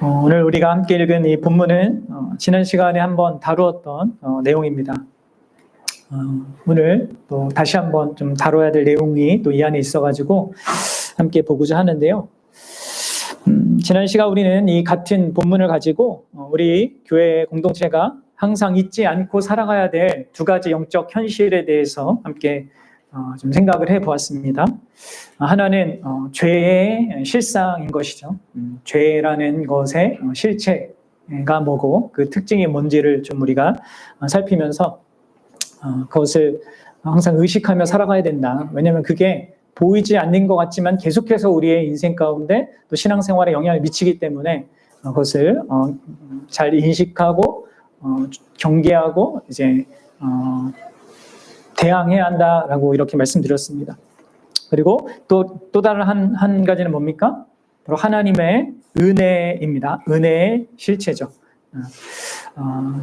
오늘 우리가 함께 읽은 이 본문은 지난 시간에 한번 다루었던 내용입니다. 오늘 또 다시 한번 좀 다뤄야 될 내용이 또 이 안에 있어가지고 함께 보고자 하는데요. 지난 시간 우리는 이 같은 본문을 가지고 우리 교회 공동체가 항상 잊지 않고 살아가야 될 두 가지 영적 현실에 대해서 함께 좀 생각을 해보았습니다. 하나는 죄의 실상인 것이죠. 죄라는 것의 실체가 뭐고 그 특징이 뭔지를 좀 우리가 살피면서 그것을 항상 의식하며 살아가야 된다. 왜냐하면 그게 보이지 않는 것 같지만 계속해서 우리의 인생 가운데 또 신앙생활에 영향을 미치기 때문에 그것을 잘 인식하고 경계하고 이제 대항해야 한다라고 이렇게 말씀드렸습니다. 그리고 또 다른 한 가지는 뭡니까? 바로 하나님의 은혜입니다. 은혜의 실체죠.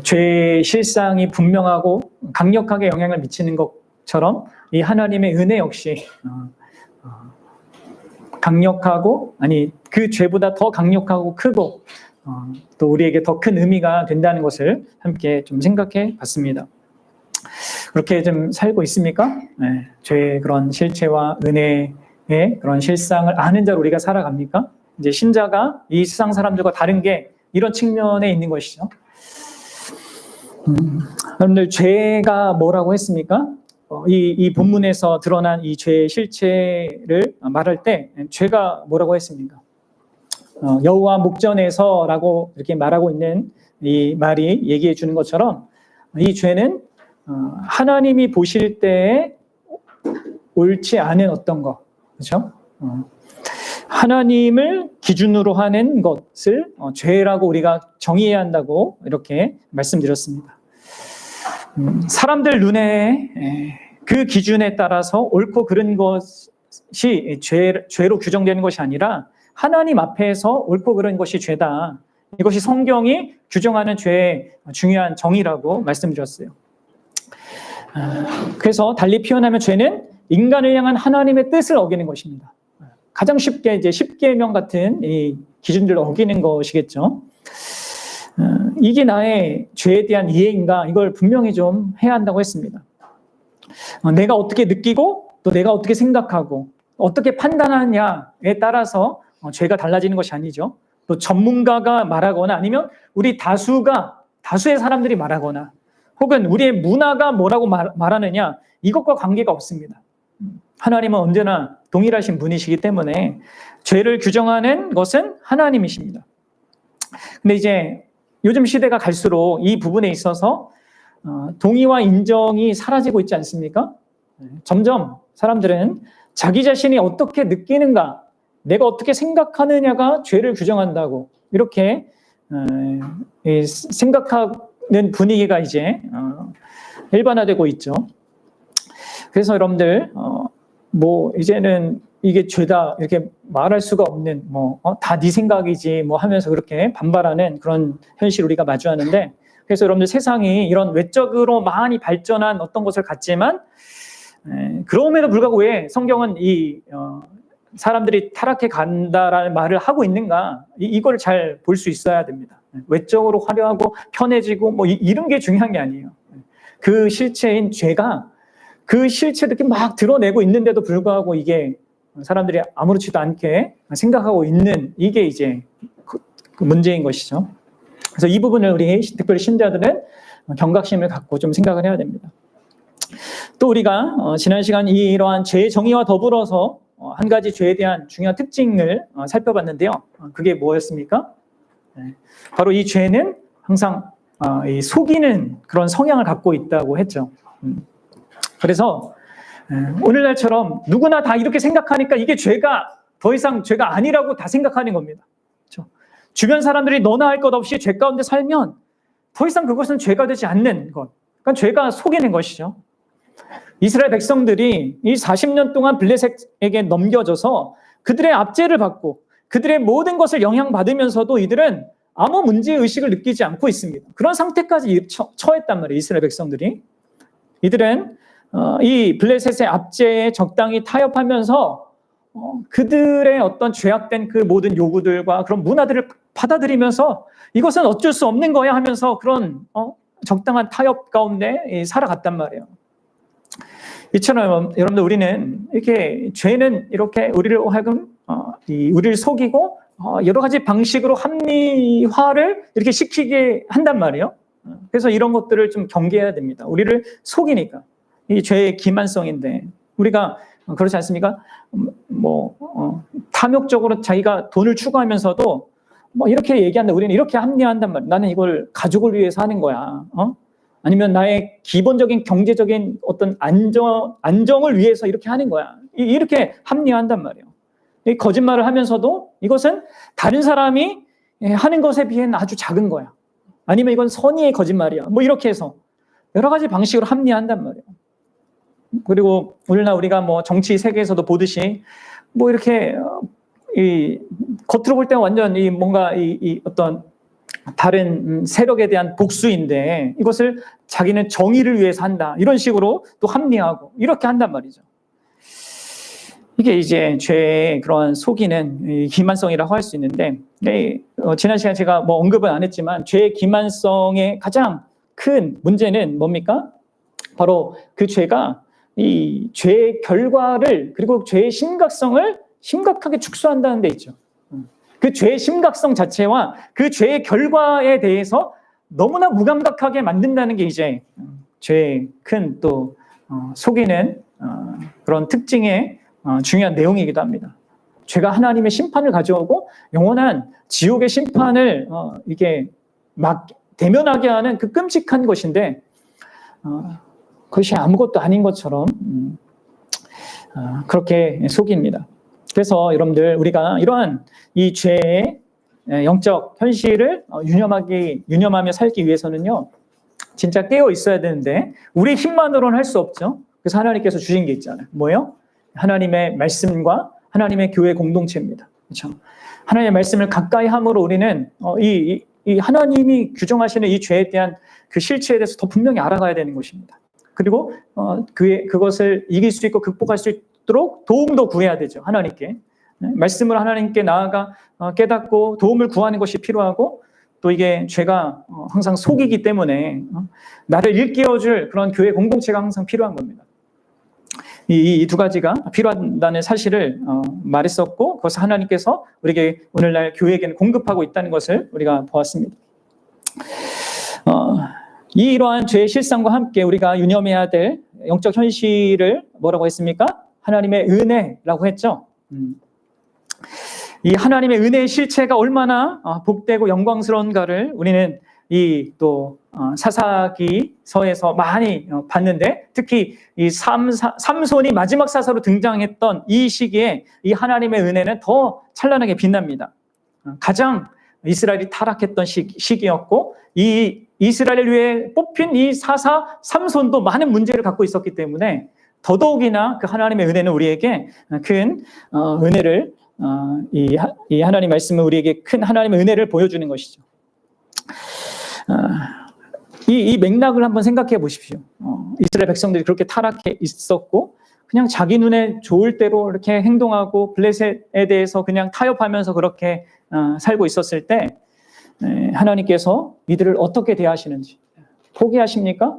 죄의 실상이 분명하고 강력하게 영향을 미치는 것처럼 이 하나님의 은혜 역시 강력하고 그 죄보다 더 강력하고 크고 또 우리에게 더 큰 의미가 된다는 것을 함께 좀 생각해 봤습니다. 그렇게 좀 살고 있습니까? 네, 죄의 그런 실체와 은혜의 그런 실상을 아는 자로 우리가 살아갑니까? 이제 신자가 이 세상 사람들과 다른 게 이런 측면에 있는 것이죠. 여러분들 죄가 뭐라고 했습니까? 이 본문에서 드러난 이 죄의 실체를 말할 때 죄가 뭐라고 했습니까? 여호와 목전에서라고 이렇게 말하고 있는 이 말이 얘기해 주는 것처럼 이 죄는 하나님이 보실 때에 옳지 않은 어떤 것, 그렇죠? 하나님을 기준으로 하는 것을 죄라고 우리가 정의해야 한다고 이렇게 말씀드렸습니다. 사람들 눈에 그 기준에 따라서 옳고 그른 것이 죄로 규정되는 것이 아니라 하나님 앞에서 옳고 그른 것이 죄다. 이것이 성경이 규정하는 죄의 중요한 정의라고 말씀드렸어요. 그래서 달리 표현하면 죄는 인간을 향한 하나님의 뜻을 어기는 것입니다. 가장 쉽게 이제 십계명 같은 이 기준들을 어기는 것이겠죠. 이게 나의 죄에 대한 이해인가? 이걸 분명히 좀 해야 한다고 했습니다. 내가 어떻게 느끼고 또 내가 어떻게 생각하고 어떻게 판단하냐에 따라서 죄가 달라지는 것이 아니죠. 또 전문가가 말하거나 아니면 우리 다수의 사람들이 말하거나 혹은 우리의 문화가 뭐라고 말하느냐 이것과 관계가 없습니다. 하나님은 언제나 동일하신 분이시기 때문에 죄를 규정하는 것은 하나님이십니다. 근데 이제 요즘 시대가 갈수록 이 부분에 있어서 동의와 인정이 사라지고 있지 않습니까? 점점 사람들은 자기 자신이 어떻게 느끼는가, 내가 어떻게 생각하느냐가 죄를 규정한다고 이렇게 생각하는 분위기가 이제 일반화되고 있죠. 그래서 여러분들 이제는 이게 죄다 이렇게 말할 수가 없는 다 네 생각이지 하면서 그렇게 반발하는 그런 현실 우리가 마주하는데, 그래서 여러분들 세상이 이런 외적으로 많이 발전한 어떤 것을 갖지만 그럼에도 불구하고 왜 성경은 이 사람들이 타락해 간다라는 말을 하고 있는가, 이걸 잘 볼 수 있어야 됩니다. 외적으로 화려하고 편해지고 이런 게 중요한 게 아니에요. 그 실체인 죄가 그 실체를 이렇게 막 드러내고 있는데도 불구하고 이게 사람들이 아무렇지도 않게 생각하고 있는 이게 이제 그 문제인 것이죠. 그래서 이 부분을 우리 특별히 신자들은 경각심을 갖고 좀 생각을 해야 됩니다. 또 우리가 지난 시간 이러한 죄의 정의와 더불어서 한 가지 죄에 대한 중요한 특징을 살펴봤는데요. 그게 뭐였습니까? 바로 이 죄는 항상 속이는 그런 성향을 갖고 있다고 했죠. 그래서 오늘날처럼 누구나 다 이렇게 생각하니까 이게 죄가 더 이상 죄가 아니라고 다 생각하는 겁니다. 그렇죠? 주변 사람들이 너나 할 것 없이 죄 가운데 살면 더 이상 그것은 죄가 되지 않는 것. 그러니까 죄가 속이는 것이죠. 이스라엘 백성들이 이 40년 동안 블레셋에게 넘겨져서 그들의 압제를 받고 그들의 모든 것을 영향받으면서도 이들은 아무 문제의식을 느끼지 않고 있습니다. 그런 상태까지 처했단 말이에요. 이스라엘 백성들이. 이들은 이 블레셋의 압제에 적당히 타협하면서 그들의 어떤 죄악된 그 모든 요구들과 그런 문화들을 받아들이면서 이것은 어쩔 수 없는 거야 하면서 그런 적당한 타협 가운데 살아갔단 말이에요. 이처럼 여러분들 우리는 이렇게 죄는 이렇게 우리를 하여금 우리를 속이고 여러 가지 방식으로 합리화를 이렇게 시키게 한단 말이에요. 그래서 이런 것들을 좀 경계해야 됩니다. 우리를 속이니까 이 죄의 기만성인데 우리가 그렇지 않습니까? 탐욕적으로 자기가 돈을 추구하면서도 이렇게 얘기한다. 우리는 이렇게 합리화한단 말이에요. 나는 이걸 가족을 위해서 하는 거야. 아니면 나의 기본적인 경제적인 어떤 안정을 위해서 이렇게 하는 거야. 이렇게 합리화한단 말이에요. 이 거짓말을 하면서도 이것은 다른 사람이 하는 것에 비해는 아주 작은 거야. 아니면 이건 선의의 거짓말이야. 이렇게 해서 여러 가지 방식으로 합리화한단 말이에요. 그리고 오늘날 우리가 정치 세계에서도 보듯이 이렇게 겉으로 볼 때는 완전 뭔가 어떤 다른 세력에 대한 복수인데 이것을 자기는 정의를 위해서 한다. 이런 식으로 또 합리화하고 이렇게 한단 말이죠. 이게 이제 죄의 그런 속이는 기만성이라고 할 수 있는데 지난 시간에 제가 언급은 안 했지만 죄의 기만성의 가장 큰 문제는 뭡니까? 바로 그 죄가 이 죄의 결과를 그리고 죄의 심각성을 심각하게 축소한다는 데 있죠. 그 죄의 심각성 자체와 그 죄의 결과에 대해서 너무나 무감각하게 만든다는 게 이제 죄의 큰 또 속이는 그런 특징의 중요한 내용이기도 합니다. 죄가 하나님의 심판을 가져오고 영원한 지옥의 심판을 이게 막 대면하게 하는 그 끔찍한 것인데 그것이 아무것도 아닌 것처럼 그렇게 속입니다. 그래서 여러분들 우리가 이러한 이 죄의 영적 현실을 유념하며 살기 위해서는요, 진짜 깨어 있어야 되는데 우리 힘만으로는 할 수 없죠. 그래서 하나님께서 주신 게 있잖아요. 뭐예요? 하나님의 말씀과 하나님의 교회 공동체입니다. 그렇죠? 하나님의 말씀을 가까이 함으로 우리는 이 하나님이 규정하시는 이 죄에 대한 그 실체에 대해서 더 분명히 알아가야 되는 것입니다. 그리고 그것을 이길 수 있고 극복할 수 있도록 도움도 구해야 되죠. 하나님께. 말씀을 하나님께 나아가 깨닫고 도움을 구하는 것이 필요하고 또 이게 죄가 항상 속이기 때문에 나를 일깨워줄 그런 교회 공동체가 항상 필요한 겁니다. 이 두 가지가 필요하다는 사실을 말했었고 그것을 하나님께서 우리에게 오늘날 교회에게는 공급하고 있다는 것을 우리가 보았습니다. 이러한 죄의 실상과 함께 우리가 유념해야 될 영적 현실을 뭐라고 했습니까? 하나님의 은혜라고 했죠. 이 하나님의 은혜의 실체가 얼마나 복되고 영광스러운가를 우리는 이 또 사사기서에서 많이 봤는데 특히 이 삼손이 마지막 사사로 등장했던 이 시기에 이 하나님의 은혜는 더 찬란하게 빛납니다. 가장 이스라엘이 타락했던 시기였고 이 이스라엘을 위해 뽑힌 이 사사 삼손도 많은 문제를 갖고 있었기 때문에 더더욱이나 그 하나님의 은혜는 우리에게 큰 은혜를 이 하나님 말씀은 우리에게 큰 하나님의 은혜를 보여주는 것이죠. 이 맥락을 한번 생각해 보십시오. 이스라엘 백성들이 그렇게 타락해 있었고 그냥 자기 눈에 좋을 대로 이렇게 행동하고 블레셋에 대해서 그냥 타협하면서 그렇게 살고 있었을 때 하나님께서 이들을 어떻게 대하시는지 포기하십니까?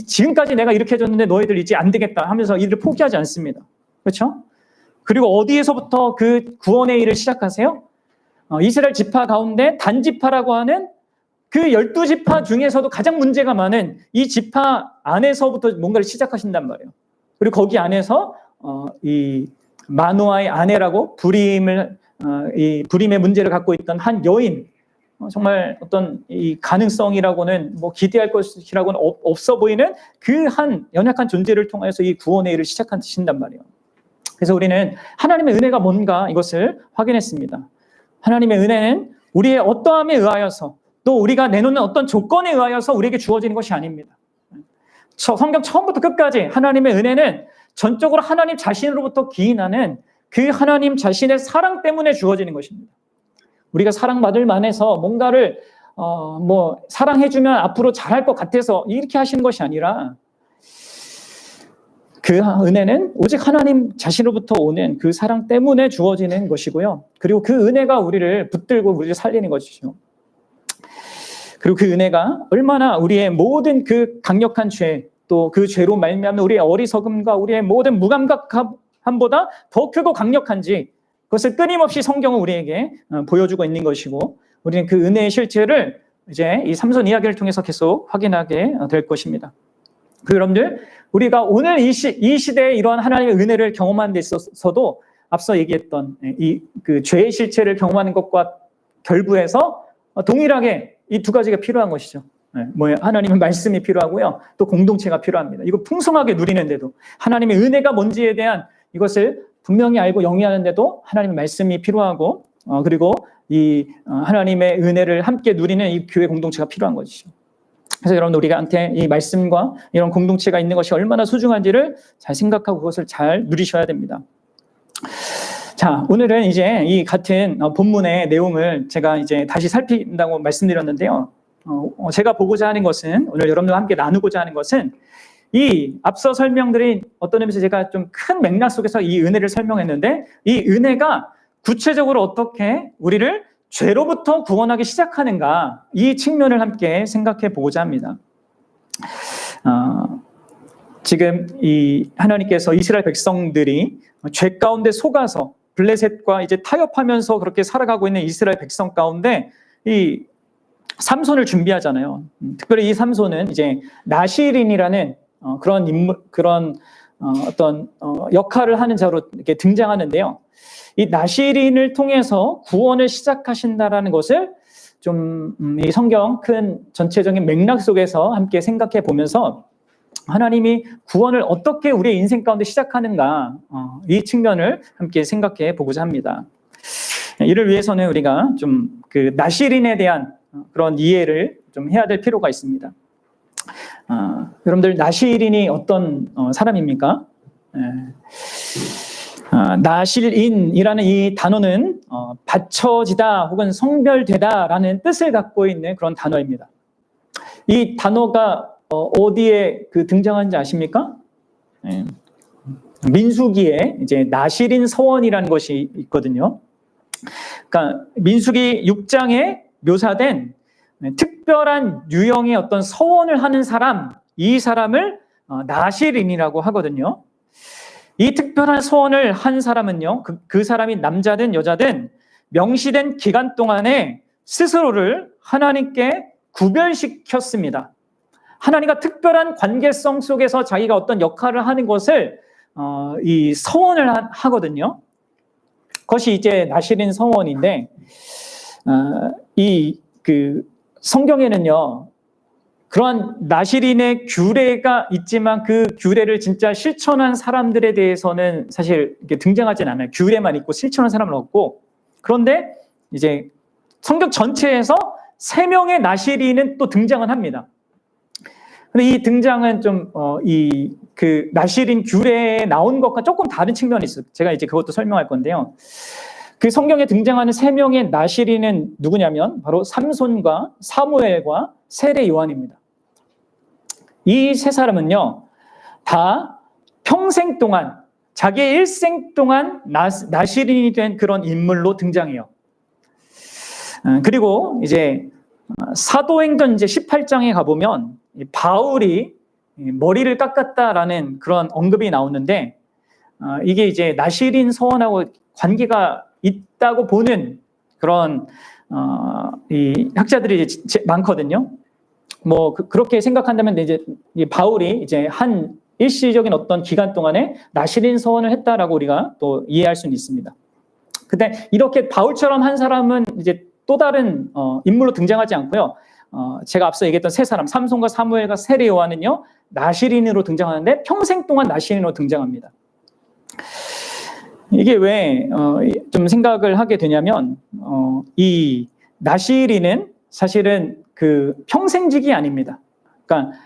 지금까지 내가 이렇게 해줬는데 너희들 이제 안 되겠다 하면서 이들을 포기하지 않습니다. 그렇죠? 그리고 어디에서부터 그 구원의 일을 시작하세요? 이스라엘 지파 가운데 단지파라고 하는 그 12지파 중에서도 가장 문제가 많은 이 지파 안에서부터 뭔가를 시작하신단 말이에요. 그리고 거기 안에서 이 마노아의 아내라고 이 불임의 문제를 갖고 있던 한 여인, 정말 어떤 이 가능성이라고는 기대할 것이라고는 없어 보이는 그 한 연약한 존재를 통해서 이 구원의 일을 시작하신단 말이에요. 그래서 우리는 하나님의 은혜가 뭔가 이것을 확인했습니다. 하나님의 은혜는 우리의 어떠함에 의하여서 또 우리가 내놓는 어떤 조건에 의하여서 우리에게 주어지는 것이 아닙니다. 성경 처음부터 끝까지 하나님의 은혜는 전적으로 하나님 자신으로부터 기인하는 그 하나님 자신의 사랑 때문에 주어지는 것입니다. 우리가 사랑받을 만해서 뭔가를 사랑해주면 앞으로 잘할 것 같아서 이렇게 하시는 것이 아니라 그 은혜는 오직 하나님 자신으로부터 오는 그 사랑 때문에 주어지는 것이고요. 그리고 그 은혜가 우리를 붙들고 우리를 살리는 것이죠. 그리고 그 은혜가 얼마나 우리의 모든 그 강력한 죄, 또 그 죄로 말미암는 우리의 어리석음과 우리의 모든 무감각함보다 더 크고 강력한지, 그것을 끊임없이 성경은 우리에게 보여주고 있는 것이고, 우리는 그 은혜의 실체를 이제 이 삼손 이야기를 통해서 계속 확인하게 될 것입니다. 그 여러분들, 우리가 오늘 이 시대에 이러한 하나님의 은혜를 경험하는 데 있어서도 앞서 얘기했던 그 죄의 실체를 경험하는 것과 결부해서 동일하게 이 두 가지가 필요한 것이죠. 하나님의 말씀이 필요하고요, 또 공동체가 필요합니다. 이거 풍성하게 누리는데도, 하나님의 은혜가 뭔지에 대한 이것을 분명히 알고 영위하는데도 하나님의 말씀이 필요하고, 그리고 이 하나님의 은혜를 함께 누리는 이 교회 공동체가 필요한 것이죠. 그래서 여러분, 우리한테 이 말씀과 이런 공동체가 있는 것이 얼마나 소중한지를 잘 생각하고 그것을 잘 누리셔야 됩니다. 자, 오늘은 이제 이 같은 본문의 내용을 제가 이제 다시 살핀다고 말씀드렸는데요. 제가 보고자 하는 것은, 오늘 여러분들과 함께 나누고자 하는 것은, 이 앞서 설명드린 어떤 의미에서 제가 좀 큰 맥락 속에서 이 은혜를 설명했는데, 이 은혜가 구체적으로 어떻게 우리를 죄로부터 구원하기 시작하는가, 이 측면을 함께 생각해 보고자 합니다. 지금 이 하나님께서 이스라엘 백성들이 죄 가운데 속아서 블레셋과 이제 타협하면서 그렇게 살아가고 있는 이스라엘 백성 가운데 이 삼손을 준비하잖아요. 특별히 이 삼손은 이제 나실인이라는 그런 인물, 그런 어떤 역할을 하는 자로 이렇게 등장하는데요. 이 나실인을 통해서 구원을 시작하신다라는 것을 좀 이 성경 큰 전체적인 맥락 속에서 함께 생각해 보면서 하나님이 구원을 어떻게 우리의 인생 가운데 시작하는가, 이 측면을 함께 생각해 보고자 합니다. 이를 위해서는 우리가 좀 그 나실인에 대한 그런 이해를 좀 해야 될 필요가 있습니다. 여러분들, 나실인이 어떤 사람입니까? 나실인이라는 이 단어는 받쳐지다 혹은 성별되다라는 뜻을 갖고 있는 그런 단어입니다. 이 단어가 어디에 등장하는지 아십니까? 민수기에 이제 나실인 서원이라는 것이 있거든요. 그러니까 민수기 6장에 묘사된 특별한 유형의 어떤 서원을 하는 사람, 이 사람을 나실인이라고 하거든요. 이 특별한 서원을 한 사람은요, 그 사람이 남자든 여자든 명시된 기간 동안에 스스로를 하나님께 구별시켰습니다. 하나님과 특별한 관계성 속에서 자기가 어떤 역할을 하는 것을 이 서원을 하거든요. 그것이 이제 나실인 서원인데, 성경에는요, 그러한 나실인의 규례가 있지만 그 규례를 진짜 실천한 사람들에 대해서는 사실 이렇게 등장하진 않아요. 규례만 있고 실천한 사람은 없고. 그런데 이제 성경 전체에서 3명의 나실인은 또 등장은 합니다. 근데 이 등장은 좀 그 나실인 규례에 나온 것과 조금 다른 측면이 있어요. 제가 이제 그것도 설명할 건데요. 그 성경에 등장하는 3명의 나실인은 누구냐면 바로 삼손과 사무엘과 세례 요한입니다. 이 3사람은요, 다 평생 동안, 자기의 일생 동안 나실인이 된 그런 인물로 등장해요. 그리고 이제 사도행전 이제 18장에 가보면 바울이 머리를 깎았다라는 그런 언급이 나오는데, 이게 이제 나실인 서원하고 관계가 있다고 보는 그런 이 학자들이 이제 많거든요. 뭐 그렇게 생각한다면 이제 바울이 이제 한 일시적인 어떤 기간 동안에 나실인 서원을 했다라고 우리가 또 이해할 수는 있습니다. 근데 이렇게 바울처럼 한 사람은 이제 또 다른 인물로 등장하지 않고요. 제가 앞서 얘기했던 3사람, 삼손과 사무엘과 세례 요한은요, 나실인으로 등장하는데 평생 동안 나실인으로 등장합니다. 이게 왜 좀 생각을 하게 되냐면, 이 나실인은 사실은 그 평생직이 아닙니다. 그러니까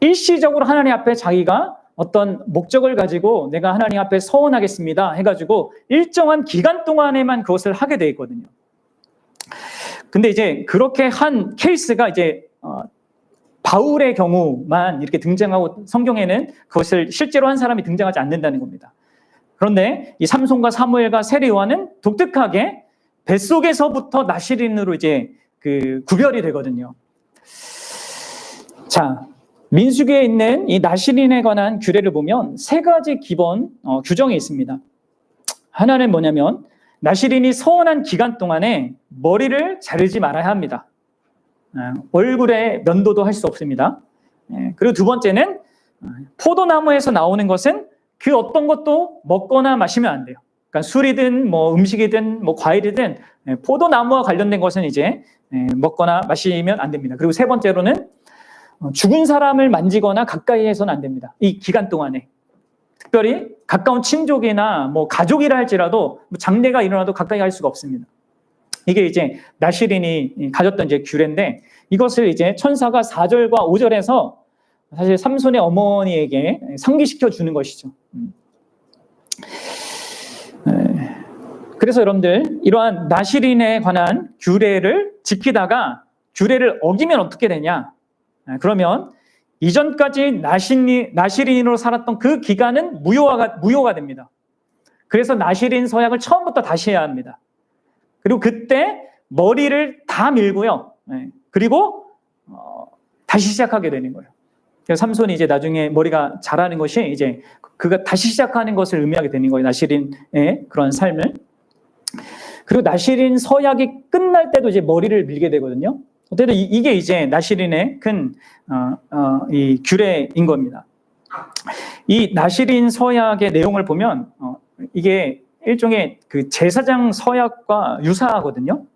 일시적으로 하나님 앞에 자기가 어떤 목적을 가지고 내가 하나님 앞에 서원하겠습니다 해가지고 일정한 기간 동안에만 그것을 하게 돼 있거든요. 근데 이제 그렇게 한 케이스가 이제 바울의 경우만 이렇게 등장하고 성경에는 그것을 실제로 한 사람이 등장하지 않는다는 겁니다. 그런데 이 삼손과 사무엘과 세례 요한은 독특하게 뱃속에서부터 나시린으로 이제 그 구별이 되거든요. 자, 민수기에 있는 이 나시린에 관한 규례를 보면 세 가지 기본 규정이 있습니다. 하나는 뭐냐면 나시린이 서원한 기간 동안에 머리를 자르지 말아야 합니다. 얼굴에 면도도 할 수 없습니다. 그리고 두 번째는 포도나무에서 나오는 것은 그 어떤 것도 먹거나 마시면 안 돼요. 그러니까 술이든 뭐 음식이든 뭐 과일이든 포도나무와 관련된 것은 이제 먹거나 마시면 안 됩니다. 그리고 세 번째로는 죽은 사람을 만지거나 가까이 해서는 안 됩니다. 이 기간 동안에. 특별히 가까운 친족이나 뭐 가족이라 할지라도 장례가 일어나도 가까이 할 수가 없습니다. 이게 이제 나시린이 가졌던 이제 규례인데 이것을 이제 천사가 4절과 5절에서 사실 삼손의 어머니에게 상기시켜 주는 것이죠. 그래서 여러분들 이러한 나시린에 관한 규례를 지키다가 규례를 어기면 어떻게 되냐? 그러면 이전까지 나시린으로 살았던 그 기간은 무효가 됩니다. 그래서 나시린 서약을 처음부터 다시 해야 합니다. 그리고 그때 머리를 다 밀고요. 그리고 다시 시작하게 되는 거예요. 그래서 삼손이 이제 나중에 머리가 자라는 것이 이제 그가 다시 시작하는 것을 의미하게 되는 거예요. 나시린의 그런 삶을. 그리고 나시린 서약이 끝날 때도 이제 머리를 밀게 되거든요. 어쨌든 이게 이제 나시린의 큰 이 규례인 겁니다. 이 나시린 서약의 내용을 보면 이게 일종의 그 제사장 서약과 유사하거든요.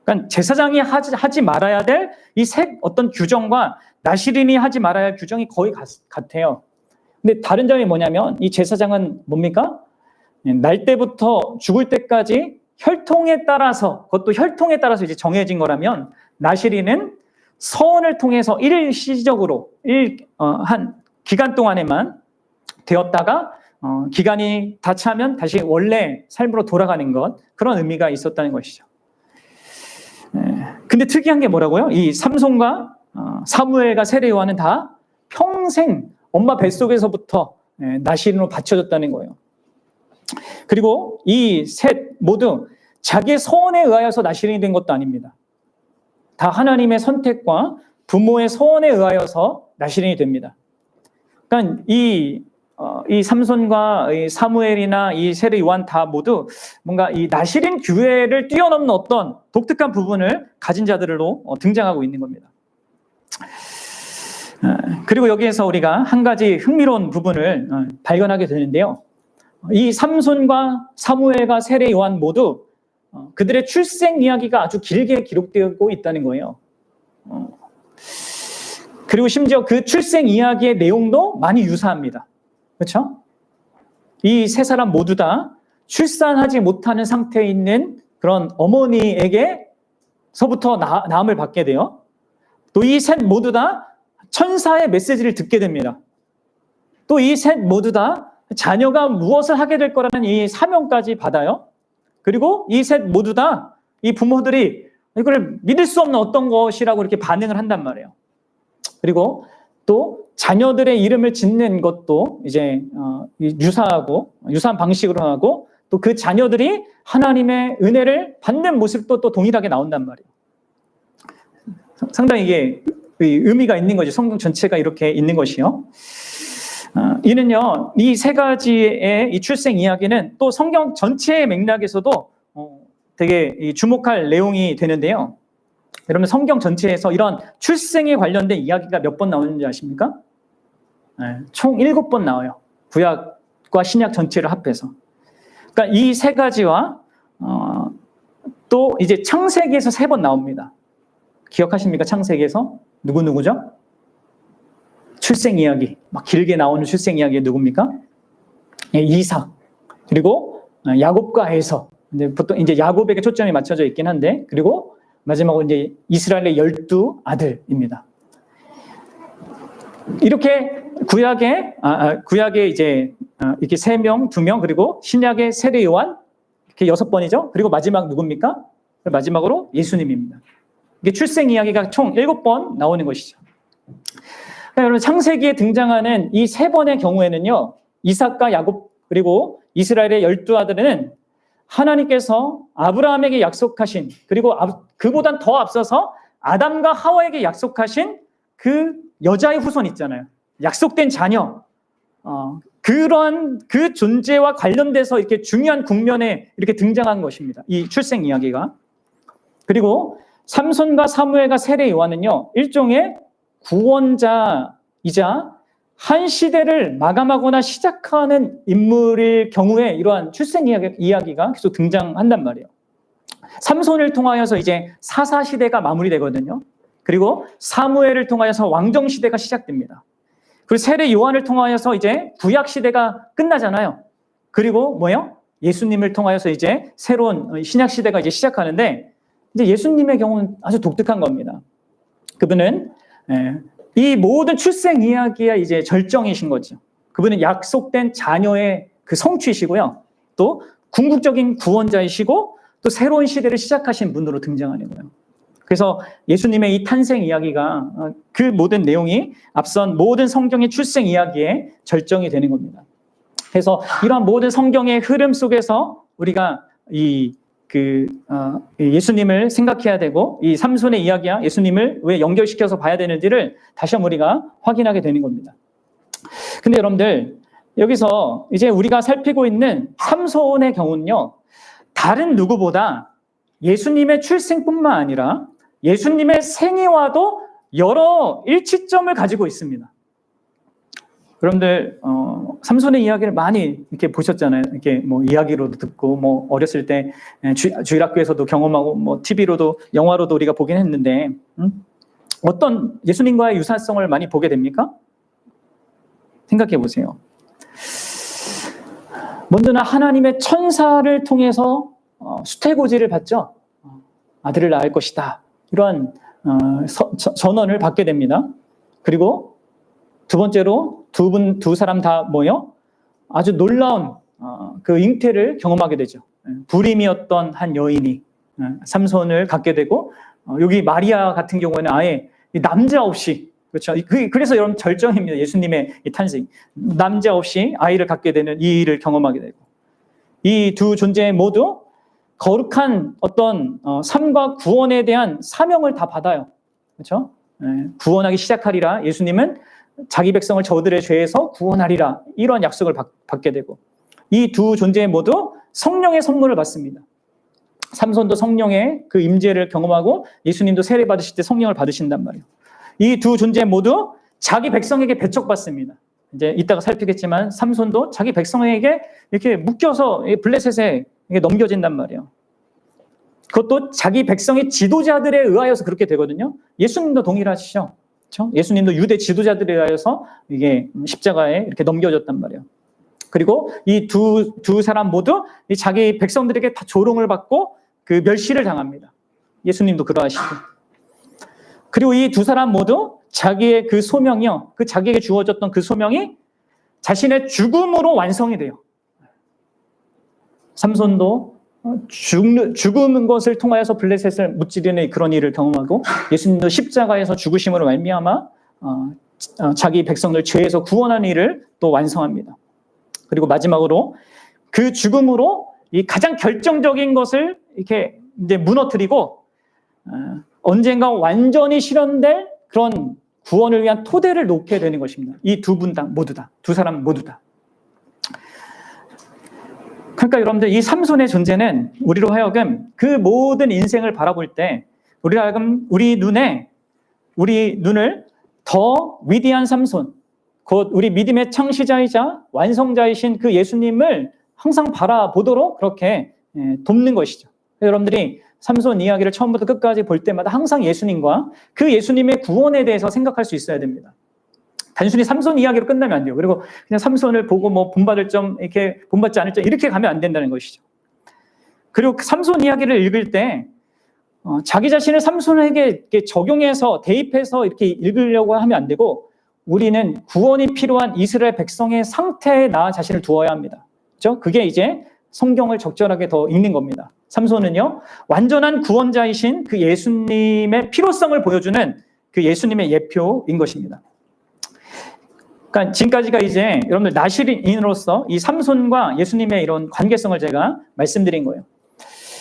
그러니까 제사장이 하지 말아야 될 이 어떤 규정과 나시린이 하지 말아야 할 규정이 거의 같아요. 근데 다른 점이 뭐냐면 이 제사장은 뭡니까? 날 때부터 죽을 때까지 혈통에 따라서 그것도 혈통에 따라서 이제 정해진 거라면 나시린은 서원을 통해서 일시적으로 한 기간 동안에만 되었다가 기간이 다 차면 다시 원래 삶으로 돌아가는 것 그런 의미가 있었다는 것이죠. 근데 특이한 게 뭐라고요? 이 삼손과 사무엘과 세례 요한은 다 평생 엄마 뱃속에서부터 나시린으로 바쳐졌다는 거예요. 그리고 이 셋 모두 자기의 서원에 의하여서 나시린이 된 것도 아닙니다. 다 하나님의 선택과 부모의 서원에 의하여서 나시린이 됩니다. 그러니까 이 삼손과 이 사무엘이나 이 세례 요한 다 모두 뭔가 이 나시린 규례를 뛰어넘는 어떤 독특한 부분을 가진 자들로 등장하고 있는 겁니다. 그리고 여기에서 우리가 한 가지 흥미로운 부분을 발견하게 되는데요. 이 삼손과 사무엘과 세례 요한 모두 그들의 출생 이야기가 아주 길게 기록되고 있다는 거예요. 그리고 심지어 그 출생 이야기의 내용도 많이 유사합니다. 그렇죠? 이 세 사람 모두 다 출산하지 못하는 상태에 있는 그런 어머니에게서부터 나음을 받게 돼요. 또 이 셋 모두 다 천사의 메시지를 듣게 됩니다. 또 이 셋 모두 다 자녀가 무엇을 하게 될 거라는 이 사명까지 받아요. 그리고 이 셋 모두 다 이 부모들이 이걸 믿을 수 없는 어떤 것이라고 이렇게 반응을 한단 말이에요. 그리고 또 자녀들의 이름을 짓는 것도 이제 유사한 방식으로 하고 또 그 자녀들이 하나님의 은혜를 받는 모습도 또 동일하게 나온단 말이에요. 상당히 이게 의미가 있는 거죠. 성경 전체가 이렇게 있는 것이요. 이는요, 이 세 가지의 이 출생 이야기는 또 성경 전체의 맥락에서도 되게 주목할 내용이 되는데요. 여러분 성경 전체에서 이런 출생에 관련된 이야기가 몇 번 나오는지 아십니까? 총 7번 나와요. 구약과 신약 전체를 합해서. 그러니까 이 세 가지와 또 이제 창세기에서 3번 나옵니다. 기억하십니까? 창세기에서 누구죠? 출생 이야기, 막 길게 나오는 출생 이야기 누굽니까? 이삭. 그리고 야곱과 에서. 보통 이제 야곱에게 초점이 맞춰져 있긴 한데, 그리고 마지막으로 이제 이스라엘의 12아들입니다. 이렇게 구약에 이제 이렇게 3명, 2명, 그리고 신약의 세례 요한 이렇게 6번이죠. 그리고 마지막 누굽니까? 마지막으로 예수님입니다. 이게 출생 이야기가 총 7번 나오는 것이죠. 그러니까 여러분 창세기에 등장하는 이 세 번의 경우에는요, 이삭과 야곱 그리고 이스라엘의 12아들은 하나님께서 아브라함에게 약속하신, 그리고 그보단 더 앞서서 아담과 하와에게 약속하신 그 여자의 후손 있잖아요. 약속된 자녀. 그런 그 존재와 관련돼서 이렇게 중요한 국면에 이렇게 등장한 것입니다. 이 출생 이야기가. 그리고 삼손과 사무엘과 세례 요한은요, 일종의 구원자이자 한 시대를 마감하거나 시작하는 인물일 경우에 이러한 출생 이야기가 계속 등장한단 말이에요. 삼손을 통하여서 이제 사사 시대가 마무리되거든요. 그리고 사무엘을 통하여서 왕정 시대가 시작됩니다. 그리고 세례 요한을 통하여서 이제 구약 시대가 끝나잖아요. 그리고 뭐예요? 예수님을 통하여서 이제 새로운 신약 시대가 이제 시작하는데, 이제 예수님의 경우는 아주 독특한 겁니다. 그분은 이 모든 출생 이야기의 이제 절정이신 거죠. 그분은 약속된 자녀의 그 성취이시고요. 또 궁극적인 구원자이시고 또 새로운 시대를 시작하신 분으로 등장하는 거예요. 그래서 예수님의 이 탄생 이야기가 그 모든 내용이 앞선 모든 성경의 출생 이야기의 절정이 되는 겁니다. 그래서 이러한 모든 성경의 흐름 속에서 우리가 예수님을 생각해야 되고, 이 삼손의 이야기와 예수님을 왜 연결시켜서 봐야 되는지를 다시 한번 우리가 확인하게 되는 겁니다. 근데 여러분들, 여기서 이제 우리가 살피고 있는 삼손의 경우는요, 다른 누구보다 예수님의 출생뿐만 아니라 예수님의 생애와도 여러 일치점을 가지고 있습니다. 여러분들 삼손의 이야기를 많이 이렇게 보셨잖아요. 이렇게 뭐 이야기로도 듣고, 뭐 어렸을 때 주일학교에서도 경험하고, 뭐 TV로도 영화로도 우리가 보긴 했는데, 어떤 예수님과의 유사성을 많이 보게 됩니까? 생각해 보세요. 먼저는 하나님의 천사를 통해서 수태고지를 받죠. 아들을 낳을 것이다. 이러한 전언을 받게 됩니다. 그리고 두 번째로 두 사람 다 뭐요? 아주 놀라운 그 잉태를 경험하게 되죠. 불임이었던 한 여인이 삼손을 갖게 되고, 여기 마리아 같은 경우에는 아예 남자 없이, 그렇죠. 그래서 여러분 절정입니다. 예수님의 이 탄생. 남자 없이 아이를 갖게 되는 이 일을 경험하게 되고, 이 두 존재 모두 거룩한 어떤 삶과 구원에 대한 사명을 다 받아요. 그렇죠? 구원하기 시작하리라. 예수님은 자기 백성을 저들의 죄에서 구원하리라. 이런 약속을 받게 되고, 이 두 존재 모두 성령의 선물을 받습니다. 삼손도 성령의 그 임재를 경험하고, 예수님도 세례 받으실 때 성령을 받으신단 말이에요. 이 두 존재 모두 자기 백성에게 배척받습니다. 이제 이따가 살피겠지만 삼손도 자기 백성에게 이렇게 묶여서 블레셋에 넘겨진단 말이에요. 그것도 자기 백성의 지도자들에 의하여서 그렇게 되거든요. 예수님도 동일하시죠. 그렇죠? 예수님도 유대 지도자들에 의하여서 이게 십자가에 이렇게 넘겨졌단 말이에요. 그리고 이 두 사람 모두 자기 백성들에게 다 조롱을 받고 그 멸시를 당합니다. 예수님도 그러하시고. 그리고 이 두 사람 모두 자기의 그 소명이요, 그 자기에게 주어졌던 그 소명이 자신의 죽음으로 완성이 돼요. 삼손도 죽은 것을 통하여서 블레셋을 무찌르는 그런 일을 경험하고, 예수님도 십자가에서 죽으심으로 말미암아 자기 백성을 죄에서 구원하는 일을 또 완성합니다. 그리고 마지막으로 그 죽음으로 이 가장 결정적인 것을 이렇게 이제 무너뜨리고, 언젠가 완전히 실현될 그런 구원을 위한 토대를 놓게 되는 것입니다. 이 두 분 다 모두 다, 두 사람 모두 다. 그러니까 여러분들, 이 삼손의 존재는 우리로 하여금 그 모든 인생을 바라볼 때 우리로 하여금 우리 눈을 더 위대한 삼손, 곧 우리 믿음의 창시자이자 완성자이신 그 예수님을 항상 바라보도록 그렇게 돕는 것이죠. 여러분들이 삼손 이야기를 처음부터 끝까지 볼 때마다 항상 예수님과 그 예수님의 구원에 대해서 생각할 수 있어야 됩니다. 단순히 삼손 이야기로 끝나면 안 돼요. 그리고 그냥 삼손을 보고 뭐 본받을 점, 이렇게 본받지 않을 점, 이렇게 가면 안 된다는 것이죠. 그리고 그 삼손 이야기를 읽을 때 자기 자신을 삼손에게 이렇게 적용해서 대입해서 이렇게 읽으려고 하면 안 되고, 우리는 구원이 필요한 이스라엘 백성의 상태에 나 자신을 두어야 합니다. 그렇죠? 그게 이제 성경을 적절하게 더 읽는 겁니다. 삼손은요, 완전한 구원자이신 그 예수님의 필요성을 보여주는 그 예수님의 예표인 것입니다. 그러니까 지금까지가 이제 여러분들 나실인으로서 이 삼손과 예수님의 이런 관계성을 제가 말씀드린 거예요.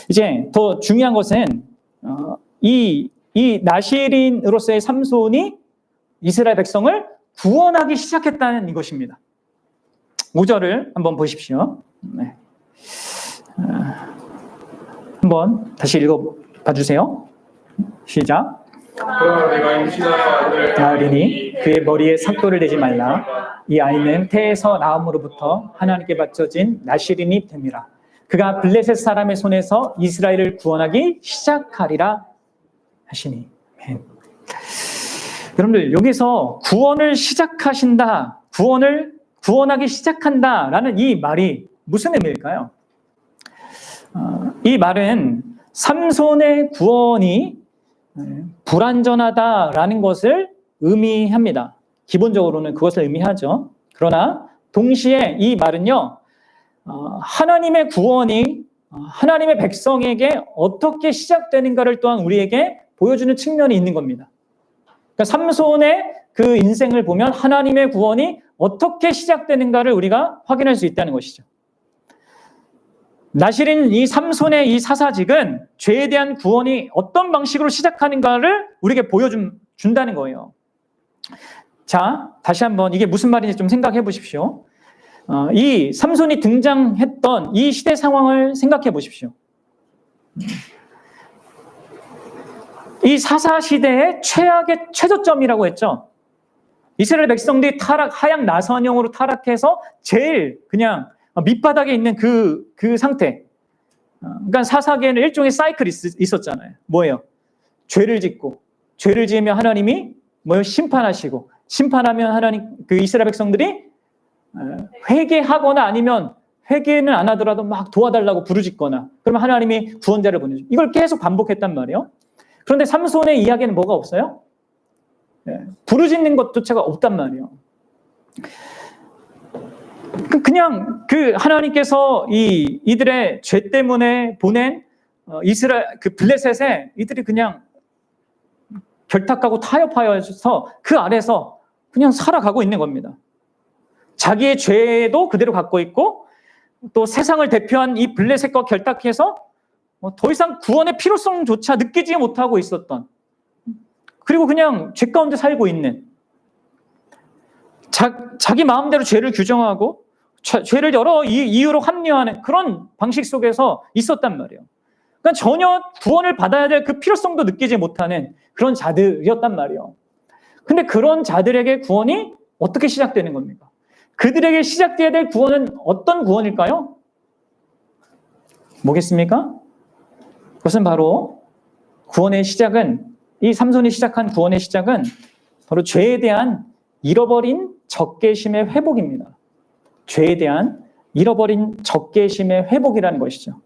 이제 더 중요한 것은 이 나실인으로서의 삼손이 이스라엘 백성을 구원하기 시작했다는 이것입니다. 5절을 한번 보십시오. 네. 한번 다시 읽어봐 주세요. 시작. 그러나 내가 임신하여 아들을 낳으리니 그의 머리에 삭도를 대지 말라. 이 아이는 태에서 나음으로부터 하나님께 바쳐진 나실인이 됨이라. 그가 블레셋 사람의 손에서 이스라엘을 구원하기 시작하리라 하시니. 여러분들 여기서 구원을 시작하신다, 구원하기 시작한다라는 이 말이 무슨 의미일까요? 이 말은 삼손의 구원이 불완전하다라는 것을 의미합니다. 기본적으로는 그것을 의미하죠. 그러나 동시에 이 말은요, 하나님의 구원이 하나님의 백성에게 어떻게 시작되는가를 또한 우리에게 보여주는 측면이 있는 겁니다. 그러니까 삼손의 그 인생을 보면 하나님의 구원이 어떻게 시작되는가를 우리가 확인할 수 있다는 것이죠. 나실인 이 삼손의 이 사사직은 죄에 대한 구원이 어떤 방식으로 시작하는가를 우리에게 보여준다는 거예요. 자, 다시 한번 이게 무슨 말인지 좀 생각해 보십시오. 이 삼손이 등장했던 이 시대 상황을 생각해 보십시오. 이 사사 시대의 최악의 최저점이라고 했죠. 이스라엘 백성들이 하양 나선형으로 타락해서 제일 그냥 밑바닥에 있는 그 상태. 그러니까 사사계에는 일종의 사이클이 있었잖아요. 뭐예요? 죄를 짓고, 죄를 지으면 하나님이 심판하시고, 심판하면 하나님, 그 이스라엘 백성들이 회개하거나 아니면 회개는 안 하더라도 막 도와달라고 부르짖거나, 그러면 하나님이 구원자를 보내죠. 이걸 계속 반복했단 말이에요. 그런데 삼손의 이야기는 뭐가 없어요? 부르짖는 것조차가 없단 말이에요. 그냥 그 하나님께서 이들의 죄 때문에 보낸 이스라엘 그 블레셋에 이들이 그냥 결탁하고 타협하여서 그 아래서 그냥 살아가고 있는 겁니다. 자기의 죄도 그대로 갖고 있고 또 세상을 대표한 이 블레셋과 결탁해서 더 이상 구원의 필요성조차 느끼지 못하고 있었던, 그리고 그냥 죄 가운데 살고 있는, 자기 마음대로 죄를 규정하고 죄를 여러 이유로 합리화하는 그런 방식 속에서 있었단 말이에요. 그러니까 전혀 구원을 받아야 될 그 필요성도 느끼지 못하는 그런 자들이었단 말이에요. 근데 그런 자들에게 구원이 어떻게 시작되는 겁니까? 그들에게 시작돼야 될 구원은 어떤 구원일까요? 뭐겠습니까? 그것은 바로 구원의 시작은, 이 삼손이 시작한 구원의 시작은 바로 죄에 대한 잃어버린 적개심의 회복입니다. 죄에 대한 잃어버린 적개심의 회복이라는 것이죠.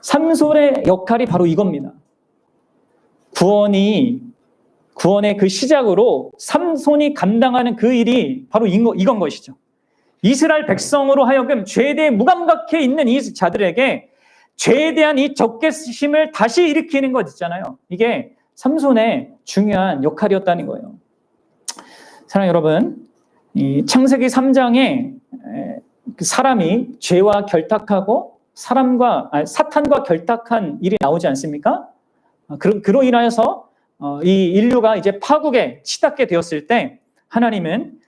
삼손의 역할이 바로 이겁니다. 구원의 그 시작으로 삼손이 감당하는 그 일이 바로 이건 것이죠. 이스라엘 백성으로 하여금 죄에 대해 무감각해 있는 이 자들에게 죄에 대한 이 적개심을 다시 일으키는 것 있잖아요. 이게 삼손의 중요한 역할이었다는 거예요. 사랑하는 여러분, 이 창세기 3장에 사람이 죄와 결탁하고 사탄과 결탁한 일이 나오지 않습니까? 그로 인하여서 이 인류가 이제 파국에 치닫게 되었을 때 하나님은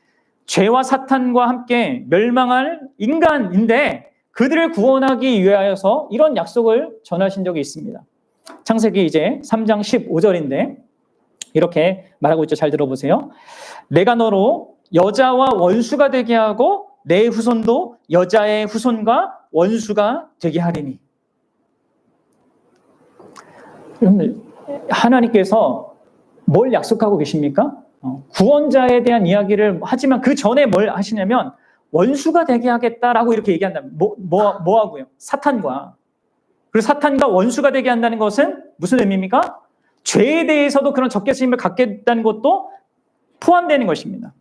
죄와 사탄과 함께 멸망할 인간인데 그들을 구원하기 위하여서 이런 약속을 전하신 적이 있습니다. 창세기 이제 3장 15절인데 이렇게 말하고 있죠. 잘 들어보세요. 내가 너로 여자와 원수가 되게 하고 내 후손도 여자의 후손과 원수가 되게 하리니. 하나님께서 뭘 약속하고 계십니까? 구원자에 대한 이야기를 하지만 그 전에 뭘 하시냐면 원수가 되게 하겠다라고 이렇게 얘기한다면 뭐 하고요? 사탄과. 그리고 사탄과 원수가 되게 한다는 것은 무슨 의미입니까? 죄에 대해서도 그런 적개심을 갖겠다는 것도 포함되는 것입니다.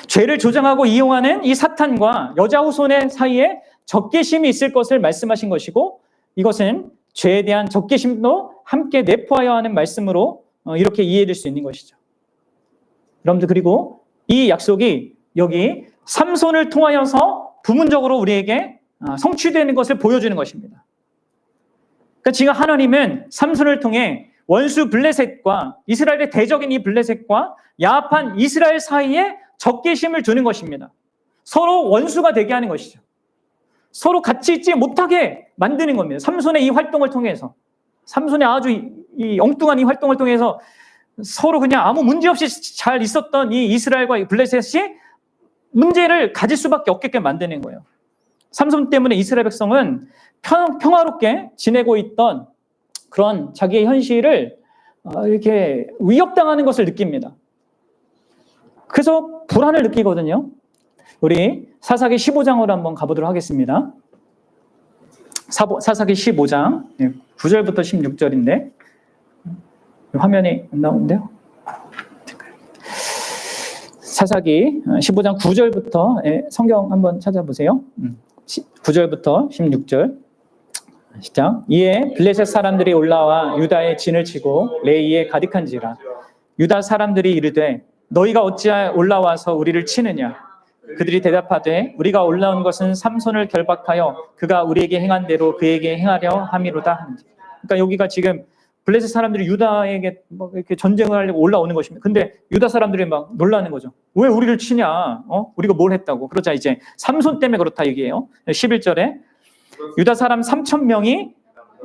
죄를 조장하고 이용하는 이 사탄과 여자 후손의 사이에 적개심이 있을 것을 말씀하신 것이고, 이것은 죄에 대한 적개심도 함께 내포하여 하는 말씀으로 이렇게 이해될 수 있는 것이죠. 여러분들, 그리고 이 약속이 여기 삼손을 통하여서 부분적으로 우리에게 성취되는 것을 보여주는 것입니다. 그러니까 지금 하나님은 삼손을 통해 원수 블레셋과 이스라엘의 대적인 이 블레셋과 야합한 이스라엘 사이에 적개심을 두는 것입니다. 서로 원수가 되게 하는 것이죠. 서로 같이 있지 못하게 만드는 겁니다. 삼손의 이 활동을 통해서, 삼손의 아주 이 엉뚱한 이 활동을 통해서 서로 그냥 아무 문제 없이 잘 있었던 이 이스라엘과 이 블레셋이 문제를 가질 수밖에 없게끔 만드는 거예요. 삼손 때문에 이스라엘 백성은 평화롭게 지내고 있던 그런 자기의 현실을 이렇게 위협당하는 것을 느낍니다. 그래서 불안을 느끼거든요. 우리 사사기 15장으로 한번 가보도록 하겠습니다. 사사기 15장 9절부터 16절인데 화면이 안 나오는데요. 사사기 15장 9절부터 성경 한번 찾아보세요. 9절부터 16절 시작. 이에 블레셋 사람들이 올라와 유다의 진을 치고 레이에 가득한지라. 유다 사람들이 이르되 너희가 어찌하여 올라와서 우리를 치느냐. 그들이 대답하되 우리가 올라온 것은 삼손을 결박하여 그가 우리에게 행한 대로 그에게 행하려 함이로다. 그러니까 여기가 지금 블레셋 사람들이 유다에게 막 이렇게 전쟁을 하려고 올라오는 것입니다. 근데 유다 사람들이 막 놀라는 거죠. 왜 우리를 치냐? 우리가 뭘 했다고? 그러자 이제 삼손 때문에 그렇다 얘기해요. 11절에 유다 사람 3,000명이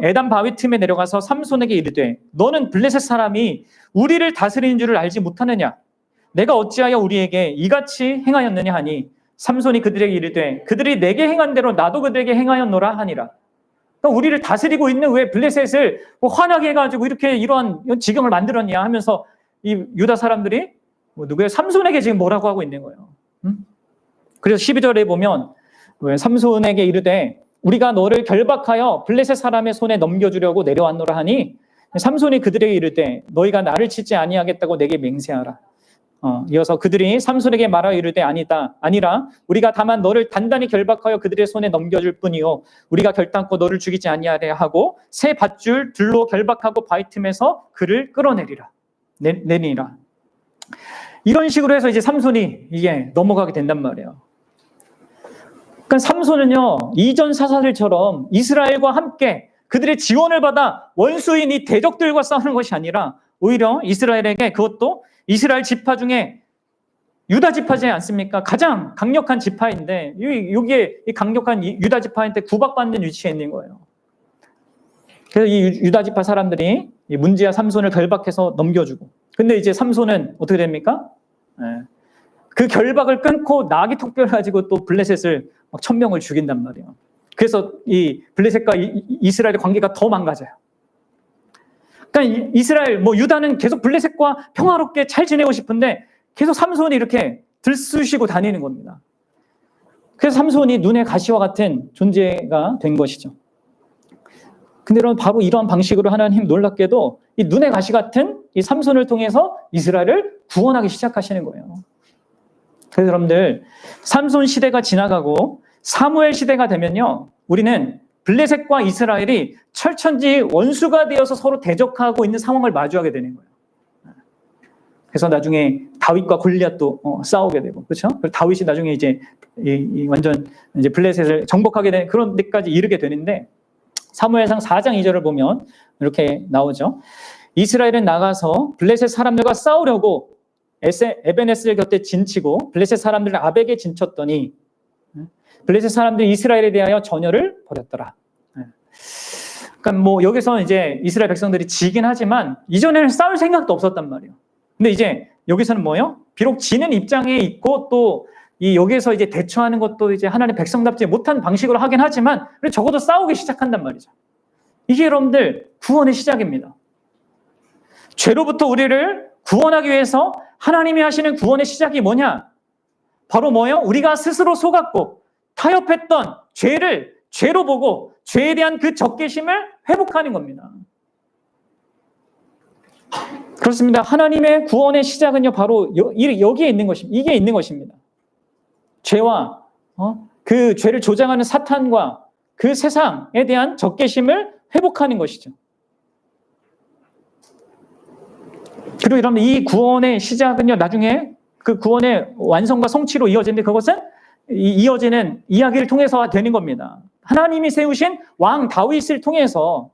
에단 바위 틈에 내려가서 삼손에게 이르되 너는 블레셋 사람이 우리를 다스리는 줄을 알지 못하느냐? 내가 어찌하여 우리에게 이같이 행하였느냐 하니 삼손이 그들에게 이르되 그들이 내게 행한 대로 나도 그들에게 행하였노라 하니라. 그러니까 우리를 다스리고 있는 왜 블레셋을 화나게 해가지고 이렇게 이러한 지경을 만들었냐 하면서 이 유다 사람들이 누구예요? 삼손에게 지금 뭐라고 하고 있는 거예요. 그래서 12절에 보면 왜 삼손에게 이르되 우리가 너를 결박하여 블레셋 사람의 손에 넘겨주려고 내려왔노라 하니 삼손이 그들에게 이르되 너희가 나를 치지 아니하겠다고 내게 맹세하라. 이어서 그들이 삼손에게 말하여 이르되 아니라 우리가 다만 너를 단단히 결박하여 그들의 손에 넘겨줄 뿐이요 우리가 결단코 너를 죽이지 아니하려 하고 새 밧줄 둘로 결박하고 바위 틈에서 그를 끌어내리라 내리라. 이런 식으로 해서 이제 삼손이 이게 넘어가게 된단 말이에요. 그러니까 삼손은요 이전 사사들처럼 이스라엘과 함께 그들의 지원을 받아 원수인 이 대적들과 싸우는 것이 아니라 오히려 이스라엘에게, 그것도 이스라엘 지파 중에 유다 지파지 않습니까? 가장 강력한 지파인데 여기에 이 강력한 유다 지파한테 구박받는 위치에 있는 거예요. 그래서 이 유다 지파 사람들이 이 문지야 삼손을 결박해서 넘겨주고, 근데 이제 삼손은 어떻게 됩니까? 그 결박을 끊고 나귀 턱뼈를 가지고 또 블레셋을 막 1,000명을 죽인단 말이에요. 그래서 이 블레셋과 이스라엘의 관계가 더 망가져요. 그러니까 이스라엘, 유다는 계속 블레셋과 평화롭게 잘 지내고 싶은데 계속 삼손이 이렇게 들쑤시고 다니는 겁니다. 그래서 삼손이 눈의 가시와 같은 존재가 된 것이죠. 근데 여러분, 바로 이러한 방식으로 하나님 놀랍게도 이 눈의 가시 같은 이 삼손을 통해서 이스라엘을 구원하기 시작하시는 거예요. 그래서 여러분들, 삼손 시대가 지나가고 사무엘 시대가 되면요, 우리는 블레셋과 이스라엘이 철천지 원수가 되어서 서로 대적하고 있는 상황을 마주하게 되는 거예요. 그래서 나중에 다윗과 골리앗도 싸우게 되고, 그렇죠? 다윗이 나중에 이제 완전 이제 블레셋을 정복하게 되는 그런 데까지 이르게 되는데, 사무엘상 4장 2절을 보면 이렇게 나오죠. 이스라엘은 나가서 블레셋 사람들과 싸우려고 에베네스를 곁에 진치고 블레셋 사람들은 아벡에 진쳤더니 블레셋 사람들이 이스라엘에 대하여 전열을 벌였더라. 그러니까 여기서 이제 이스라엘 백성들이 지긴 하지만 이전에는 싸울 생각도 없었단 말이에요. 근데 이제 여기서는 뭐예요? 비록 지는 입장에 있고 또 여기에서 이제 대처하는 것도 이제 하나님 백성답지 못한 방식으로 하긴 하지만 적어도 싸우기 시작한단 말이죠. 이게 여러분들 구원의 시작입니다. 죄로부터 우리를 구원하기 위해서 하나님이 하시는 구원의 시작이 뭐냐? 바로 뭐예요? 우리가 스스로 속았고 타협했던 죄를 죄로 보고 죄에 대한 그 적개심을 회복하는 겁니다. 그렇습니다. 하나님의 구원의 시작은요, 바로 여기에 있는 것입니다. 이게 있는 것입니다. 죄와 그 죄를 조장하는 사탄과 그 세상에 대한 적개심을 회복하는 것이죠. 그리고 여러분, 이 구원의 시작은요, 나중에 그 구원의 완성과 성취로 이어지는데 그것은 이어지는 이야기를 통해서 되는 겁니다. 하나님이 세우신 왕 다윗을 통해서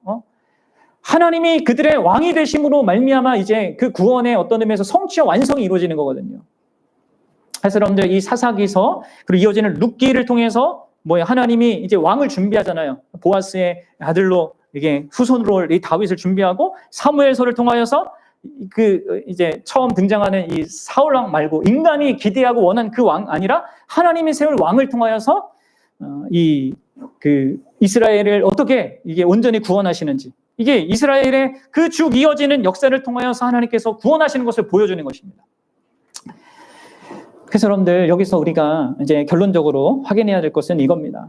하나님이 그들의 왕이 되심으로 말미암아 이제 그 구원의 어떤 의미에서 성취와 완성이 이루어지는 거거든요. 그래서 여러분들 이 사사기서 그리고 이어지는 룻기를 통해서 하나님이 이제 왕을 준비하잖아요. 보아스의 아들로 이게 후손으로 이 다윗을 준비하고 사무엘서를 통하여서 그 이제 처음 등장하는 이 사울 왕 말고 인간이 기대하고 원한 그 왕 아니라 하나님이 세울 왕을 통하여서 그 이스라엘을 어떻게 이게 온전히 구원하시는지, 이게 이스라엘의 그 쭉 이어지는 역사를 통하여서 하나님께서 구원하시는 것을 보여주는 것입니다. 그래서 여러분들 여기서 우리가 이제 결론적으로 확인해야 될 것은 이겁니다.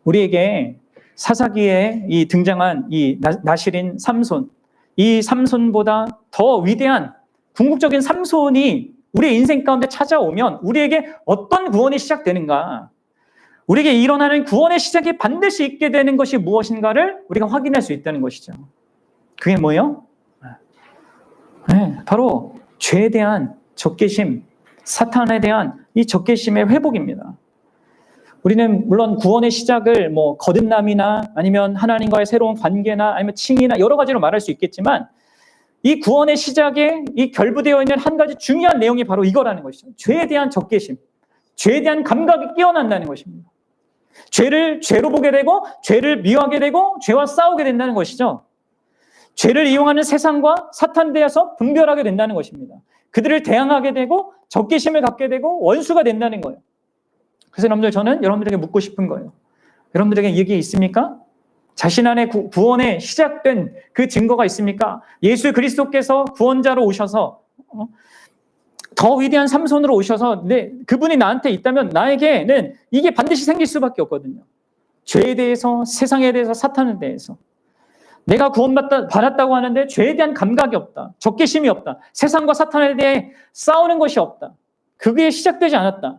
우리에게 사사기에 이 등장한 이 나실인 삼손, 이 삼손보다 더 위대한 궁극적인 삼손이 우리의 인생 가운데 찾아오면 우리에게 어떤 구원이 시작되는가, 우리에게 일어나는 구원의 시작이 반드시 있게 되는 것이 무엇인가를 우리가 확인할 수 있다는 것이죠. 그게 뭐예요? 네, 바로 죄에 대한 적개심, 사탄에 대한 이 적개심의 회복입니다. 우리는 물론 구원의 시작을 거듭남이나 아니면 하나님과의 새로운 관계나 아니면 칭의나 여러 가지로 말할 수 있겠지만 이 구원의 시작에 이 결부되어 있는 한 가지 중요한 내용이 바로 이거라는 것이죠. 죄에 대한 적개심, 죄에 대한 감각이 깨어난다는 것입니다. 죄를 죄로 보게 되고 죄를 미워하게 되고 죄와 싸우게 된다는 것이죠. 죄를 이용하는 세상과 사탄에 대해서 분별하게 된다는 것입니다. 그들을 대항하게 되고 적개심을 갖게 되고 원수가 된다는 거예요. 그래서 여러분들, 저는 여러분들에게 묻고 싶은 거예요. 여러분들에게 이게 있습니까? 자신 안에 구원에 시작된 그 증거가 있습니까? 예수 그리스도께서 구원자로 오셔서 더 위대한 삼손으로 오셔서 그분이 나한테 있다면 나에게는 이게 반드시 생길 수밖에 없거든요. 죄에 대해서, 세상에 대해서, 사탄에 대해서. 내가 구원받았다고 하는데 죄에 대한 감각이 없다. 적개심이 없다. 세상과 사탄에 대해 싸우는 것이 없다. 그게 시작되지 않았다.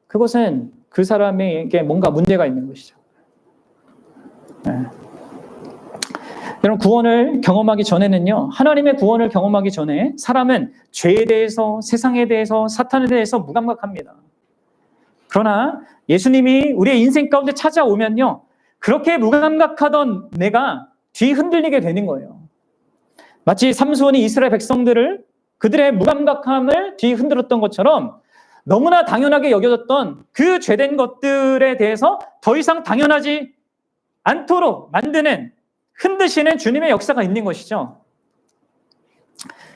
그것은 그 사람에게 뭔가 문제가 있는 것이죠. 네. 여러분, 구원을 경험하기 전에는요, 하나님의 구원을 경험하기 전에 사람은 죄에 대해서, 세상에 대해서, 사탄에 대해서 무감각합니다. 그러나 예수님이 우리의 인생 가운데 찾아오면요, 그렇게 무감각하던 내가 뒤 흔들리게 되는 거예요. 마치 삼손이 이스라엘 백성들을, 그들의 무감각함을 뒤 흔들었던 것처럼 너무나 당연하게 여겨졌던 그 죄된 것들에 대해서 더 이상 당연하지 않도록 만드는, 흔드시는 주님의 역사가 있는 것이죠.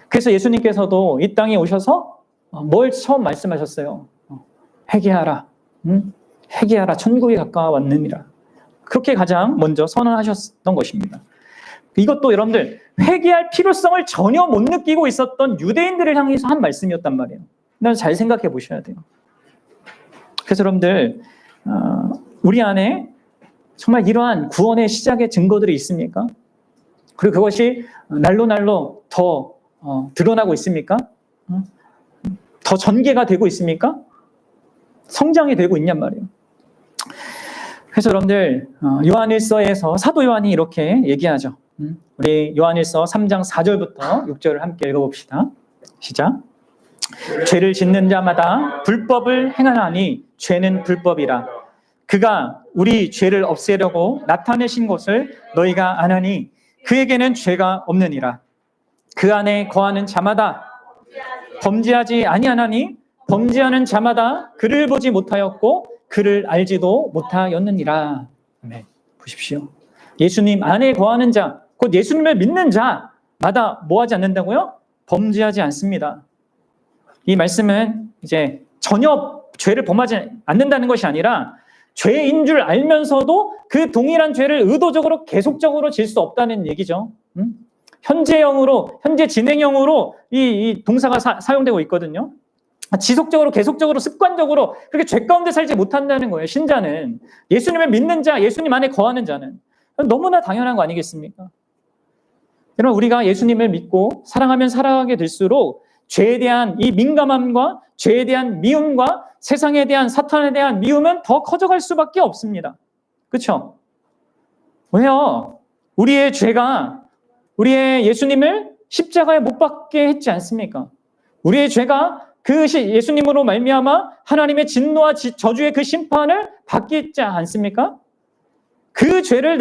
그래서 예수님께서도 이 땅에 오셔서 뭘 처음 말씀하셨어요? 회개하라. 회개하라. 천국이 가까워왔느니라. 그렇게 가장 먼저 선언하셨던 것입니다. 이것도 여러분들 회개할 필요성을 전혀 못 느끼고 있었던 유대인들을 향해서 한 말씀이었단 말이에요. 잘 생각해 보셔야 돼요. 그래서 여러분들, 우리 안에 정말 이러한 구원의 시작의 증거들이 있습니까? 그리고 그것이 날로 더 드러나고 있습니까? 더 전개가 되고 있습니까? 성장이 되고 있냔 말이에요. 그래서 여러분들, 요한일서에서 사도 요한이 이렇게 얘기하죠. 우리 요한일서 3장 4절부터 6절을 함께 읽어봅시다. 시작. 죄를 짓는 자마다 불법을 행하나니 죄는 불법이라. 그가 우리 죄를 없애려고 나타내신 것을 너희가 아나니 그에게는 죄가 없느니라. 그 안에 거하는 자마다 범죄하지 아니하나니 범죄하는 자마다 그를 보지 못하였고 그를 알지도 못하였느니라. 네, 보십시오. 예수님 안에 거하는 자, 곧 예수님을 믿는 자마다 뭐하지 않는다고요? 범죄하지 않습니다. 이 말씀은 이제 전혀 죄를 범하지 않는다는 것이 아니라 죄인 줄 알면서도 그 동일한 죄를 의도적으로 계속적으로 질 수 없다는 얘기죠. 현재형으로, 현재 진행형으로 이 동사가 사용되고 있거든요. 지속적으로, 계속적으로, 습관적으로 그렇게 죄 가운데 살지 못한다는 거예요. 신자는. 예수님을 믿는 자, 예수님 안에 거하는 자는. 너무나 당연한 거 아니겠습니까? 여러분, 우리가 예수님을 믿고 사랑하면 살아가게 될수록 죄에 대한 이 민감함과 죄에 대한 미움과 세상에 대한, 사탄에 대한 미움은 더 커져갈 수밖에 없습니다. 그렇죠? 왜요? 우리의 죄가 우리의 예수님을 십자가에 못 박게 했지 않습니까? 우리의 죄가 예수님으로 말미암아 하나님의 진노와 저주의 그 심판을 받겠지 않습니까? 그 죄를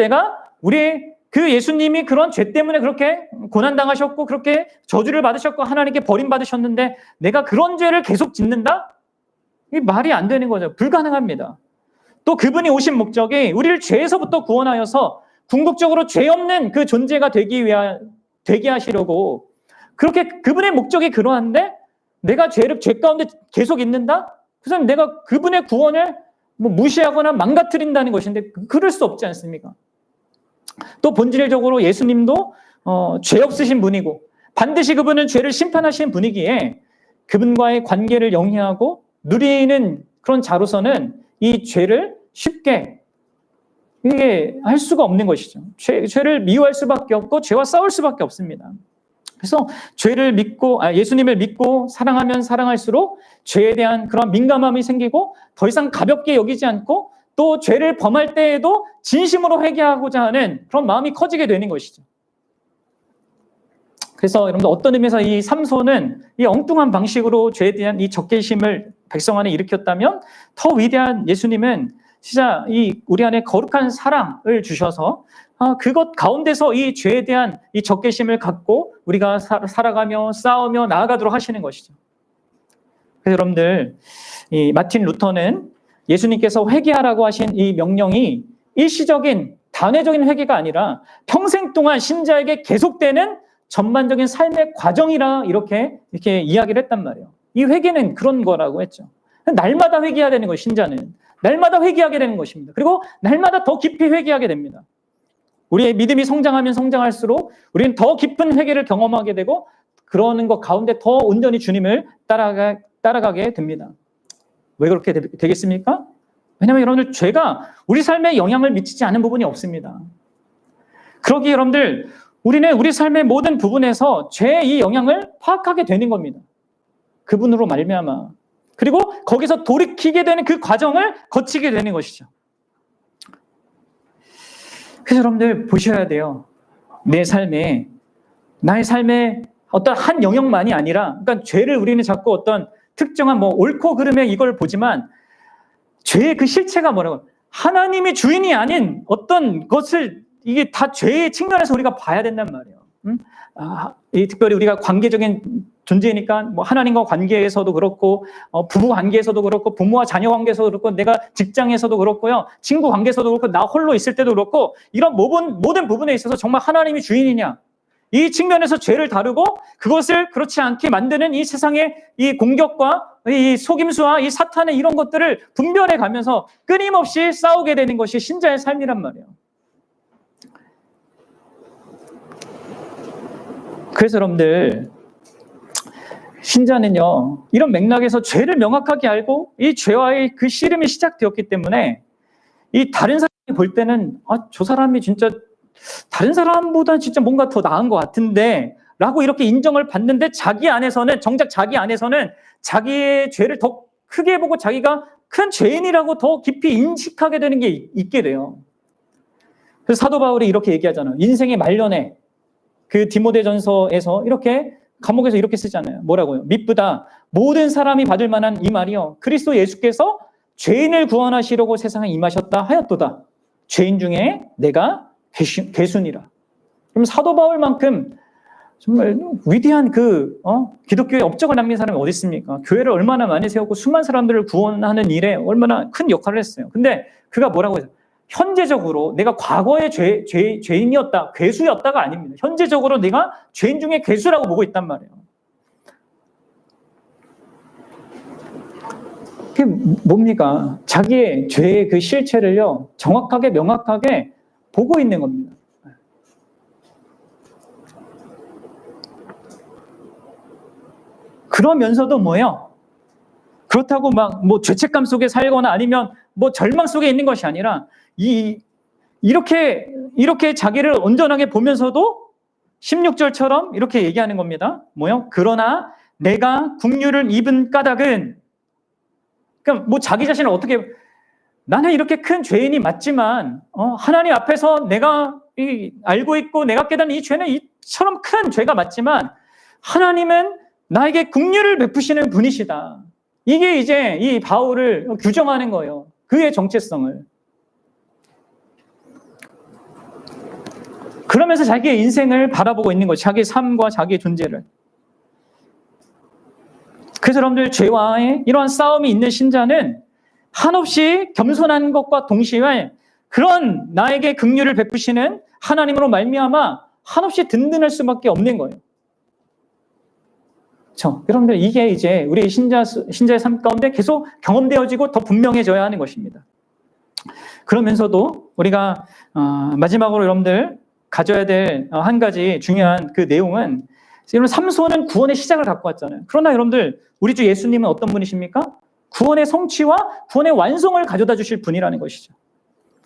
그 예수님이 그런 죄 때문에 그렇게 고난당하셨고 그렇게 저주를 받으셨고 하나님께 버림받으셨는데 내가 그런 죄를 계속 짓는다? 이게 말이 안 되는 거죠. 불가능합니다. 또 그분이 오신 목적이 우리를 죄에서부터 구원하여서 궁극적으로 죄 없는 그 존재가 되게 하시려고 그렇게 그분의 목적이 그러한데 내가 죄 가운데 계속 있는다? 그래서 내가 그분의 구원을 무시하거나 망가뜨린다는 것인데 그럴 수 없지 않습니까? 또 본질적으로 예수님도 죄 없으신 분이고 반드시 그분은 죄를 심판하시는 분이기에 그분과의 관계를 영위하고 누리는 그런 자로서는 이 죄를 쉽게 이게 할 수가 없는 것이죠. 죄를 미워할 수밖에 없고 죄와 싸울 수밖에 없습니다. 그래서 예수님을 믿고 사랑하면 사랑할수록 죄에 대한 그런 민감함이 생기고 더 이상 가볍게 여기지 않고 또 죄를 범할 때에도 진심으로 회개하고자 하는 그런 마음이 커지게 되는 것이죠. 그래서 여러분들 어떤 의미에서 이 삼손은 이 엉뚱한 방식으로 죄에 대한 이 적개심을 백성 안에 일으켰다면 더 위대한 예수님은 진짜 우리 안에 거룩한 사랑을 주셔서 그것 가운데서 이 죄에 대한 이 적개심을 갖고 우리가 살아가며 싸우며 나아가도록 하시는 것이죠. 그래서 여러분들 이 마틴 루터는 예수님께서 회개하라고 하신 이 명령이 일시적인 단회적인 회개가 아니라 평생 동안 신자에게 계속되는 전반적인 삶의 과정이라 이렇게 이야기를 했단 말이에요. 이 회개는 그런 거라고 했죠. 날마다 회개해야 되는 것이 신자는. 날마다 회개하게 되는 것입니다. 그리고 날마다 더 깊이 회개하게 됩니다. 우리의 믿음이 성장하면 성장할수록 우리는 더 깊은 회개를 경험하게 되고 그러는 것 가운데 더 온전히 주님을 따라가게 됩니다. 왜 그렇게 되겠습니까? 왜냐하면 여러분들 죄가 우리 삶에 영향을 미치지 않은 부분이 없습니다. 그러기에 여러분들 우리는 우리 삶의 모든 부분에서 죄의 이 영향을 파악하게 되는 겁니다. 그분으로 말미암아. 그리고 거기서 돌이키게 되는 그 과정을 거치게 되는 것이죠. 그래서 여러분들 보셔야 돼요. 나의 삶에 어떤 한 영역만이 아니라, 그러니까 죄를 우리는 자꾸 어떤 특정한 옳고 그름의 이걸 보지만 죄의 그 실체가 뭐라고? 하나님이 주인이 아닌 어떤 것을 이게 다 죄의 측면에서 우리가 봐야 된단 말이에요. 특별히 우리가 관계적인 존재니까 하나님과 관계에서도 그렇고 부부 관계에서도 그렇고 부모와 자녀 관계에서도 그렇고 내가 직장에서도 그렇고요. 친구 관계에서도 그렇고 나 홀로 있을 때도 그렇고 이런 모든 부분에 있어서 정말 하나님이 주인이냐? 이 측면에서 죄를 다루고 그것을 그렇지 않게 만드는 이 세상의 이 공격과 이 속임수와 이 사탄의 이런 것들을 분별해 가면서 끊임없이 싸우게 되는 것이 신자의 삶이란 말이에요. 그래서 여러분들 신자는요 이런 맥락에서 죄를 명확하게 알고 이 죄와의 그 씨름이 시작되었기 때문에 이 다른 사람이 볼 때는 저 사람이 진짜 다른 사람보다 진짜 뭔가 더 나은 것 같은데 라고 이렇게 인정을 받는데 정작 자기 안에서는 자기의 죄를 더 크게 보고 자기가 큰 죄인이라고 더 깊이 인식하게 되는 게 있게 돼요. 그래서 사도 바울이 이렇게 얘기하잖아요. 인생의 말년에 그 디모데전서에서 이렇게 감옥에서 이렇게 쓰잖아요. 뭐라고요? 밉보다 모든 사람이 받을 만한 이 말이요. 그리스도 예수께서 죄인을 구원하시려고 세상에 임하셨다 하였도다. 죄인 중에 내가 괴순이라. 그럼 사도 바울만큼 정말 위대한 기독교의 업적을 남긴 사람이 어디 있습니까? 교회를 얼마나 많이 세웠고 수많은 사람들을 구원하는 일에 얼마나 큰 역할을 했어요. 근데 그가 뭐라고 해요? 현재적으로 내가 과거에 죄인이었다, 괴수였다가 아닙니다. 현재적으로 내가 죄인 중에 괴수라고 보고 있단 말이에요. 그게 뭡니까? 자기의 죄의 그 실체를요, 정확하게, 명확하게 보고 있는 겁니다. 그러면서도 뭐예요? 그렇다고 죄책감 속에 살거나 아니면 절망 속에 있는 것이 아니라 이렇게 자기를 온전하게 보면서도 16절처럼 이렇게 얘기하는 겁니다. 그러나 내가 국류를 입은 까닭은 그러니까 자기 자신을 어떻게 나는 이렇게 큰 죄인이 맞지만 하나님 앞에서 내가 알고 있고 내가 깨닫는 이 죄는 이처럼 큰 죄가 맞지만 하나님은 나에게 긍휼을 베푸시는 분이시다. 이게 이제 이 바울을 규정하는 거예요. 그의 정체성을. 그러면서 자기의 인생을 바라보고 있는 거죠. 자기의 삶과 자기의 존재를. 그래서 여러분들, 죄와의 이러한 싸움이 있는 신자는 한없이 겸손한 것과 동시에 그런 나에게 긍휼을 베푸시는 하나님으로 말미암아 한없이 든든할 수밖에 없는 거예요. 그렇죠? 여러분들, 이게 이제 우리 신자의 삶 가운데 계속 경험되어지고 더 분명해져야 하는 것입니다. 그러면서도 우리가 마지막으로 여러분들 가져야 될 한 가지 중요한 그 내용은, 여러분, 삼손은 구원의 시작을 갖고 왔잖아요. 그러나 여러분들, 우리 주 예수님은 어떤 분이십니까? 구원의 성취와 구원의 완성을 가져다 주실 분이라는 것이죠.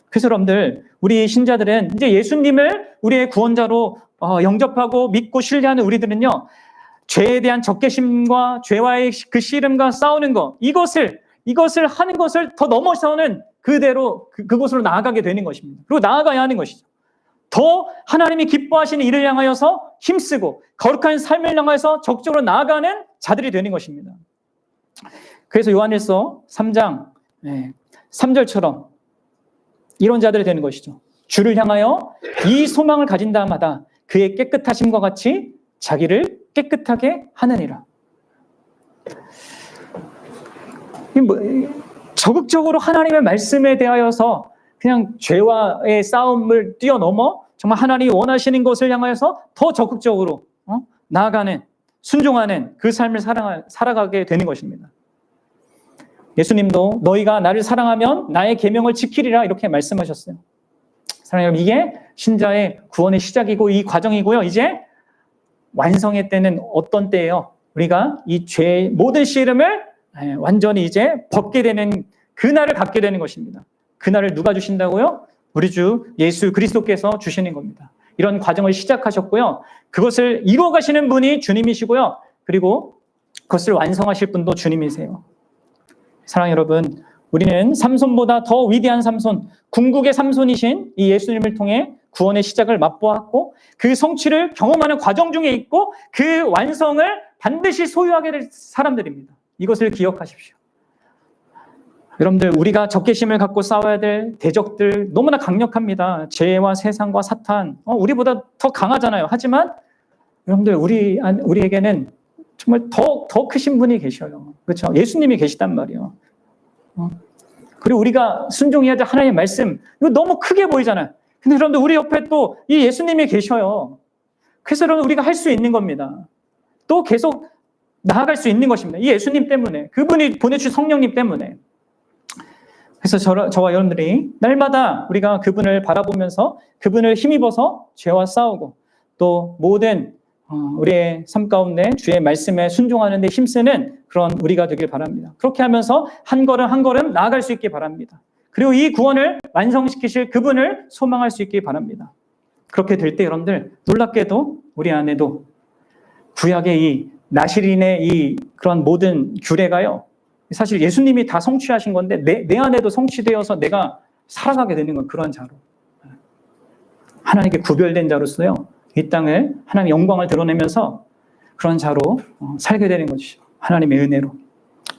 그래서 여러분들, 우리 신자들은 이제 예수님을 우리의 구원자로 영접하고 믿고 신뢰하는 우리들은요, 죄에 대한 적개심과 죄와의 그 씨름과 싸우는 것, 이것을 하는 것을 더 넘어서는 그대로 그곳으로 나아가게 되는 것입니다. 그리고 나아가야 하는 것이죠. 더 하나님이 기뻐하시는 일을 향하여서 힘쓰고 거룩한 삶을 향해서 적극적으로 나아가는 자들이 되는 것입니다. 그래서 요한일서 3장 3절처럼 이런 자들이 되는 것이죠. 주를 향하여 이 소망을 가진 다마다 그의 깨끗하심과 같이 자기를 깨끗하게 하느니라. 적극적으로 하나님의 말씀에 대하여서 그냥 죄와의 싸움을 뛰어넘어 정말 하나님이 원하시는 것을 향하여서 더 적극적으로 나아가는, 순종하는 그 삶을 살아가게 되는 것입니다. 예수님도 너희가 나를 사랑하면 나의 계명을 지키리라, 이렇게 말씀하셨어요. 사랑하는 여러분, 이게 신자의 구원의 시작이고 이 과정이고요. 이제 완성의 때는 어떤 때예요? 우리가 이 죄의 모든 씨름을 완전히 이제 벗게 되는 그날을 갖게 되는 것입니다. 그날을 누가 주신다고요? 우리 주 예수 그리스도께서 주시는 겁니다. 이런 과정을 시작하셨고요. 그것을 이루어 가시는 분이 주님이시고요. 그리고 그것을 완성하실 분도 주님이세요. 사랑하는 여러분, 우리는 삼손보다 더 위대한 삼손, 궁극의 삼손이신 이 예수님을 통해 구원의 시작을 맛보았고 그 성취를 경험하는 과정 중에 있고 그 완성을 반드시 소유하게 될 사람들입니다. 이것을 기억하십시오. 여러분들, 우리가 적개심을 갖고 싸워야 될 대적들 너무나 강력합니다. 죄와 세상과 사탄, 우리보다 더 강하잖아요. 하지만 여러분들, 우리에게는 정말 더 크신 분이 계셔요. 그렇죠? 예수님이 계시단 말이에요. 그리고 우리가 순종해야 될 하나님의 말씀, 이거 너무 크게 보이잖아요. 근데 여러분들, 우리 옆에 또 이 예수님이 계셔요. 그래서 여러분, 우리가 할 수 있는 겁니다. 또 계속 나아갈 수 있는 것입니다. 이 예수님 때문에, 그분이 보내주신 성령님 때문에. 그래서 저와 여러분들이 날마다 우리가 그분을 바라보면서 그분을 힘입어서 죄와 싸우고 또 모든 우리의 삶 가운데 주의 말씀에 순종하는 데 힘쓰는 그런 우리가 되길 바랍니다. 그렇게 하면서 한 걸음 한 걸음 나아갈 수 있길 바랍니다. 그리고 이 구원을 완성시키실 그분을 소망할 수 있길 바랍니다. 그렇게 될 때 여러분들, 놀랍게도 우리 안에도 구약의 이 나실인의 이 그런 모든 규례가요, 사실 예수님이 다 성취하신 건데 내 안에도 성취되어서 내가 살아가게 되는 건 그런 자로, 하나님께 구별된 자로서요, 이 땅을 하나님의 영광을 드러내면서 그런 자로 살게 되는 것이죠. 하나님의 은혜로.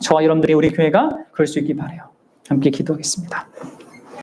저와 여러분들이, 우리 교회가 그럴 수 있길 바라요. 함께 기도하겠습니다.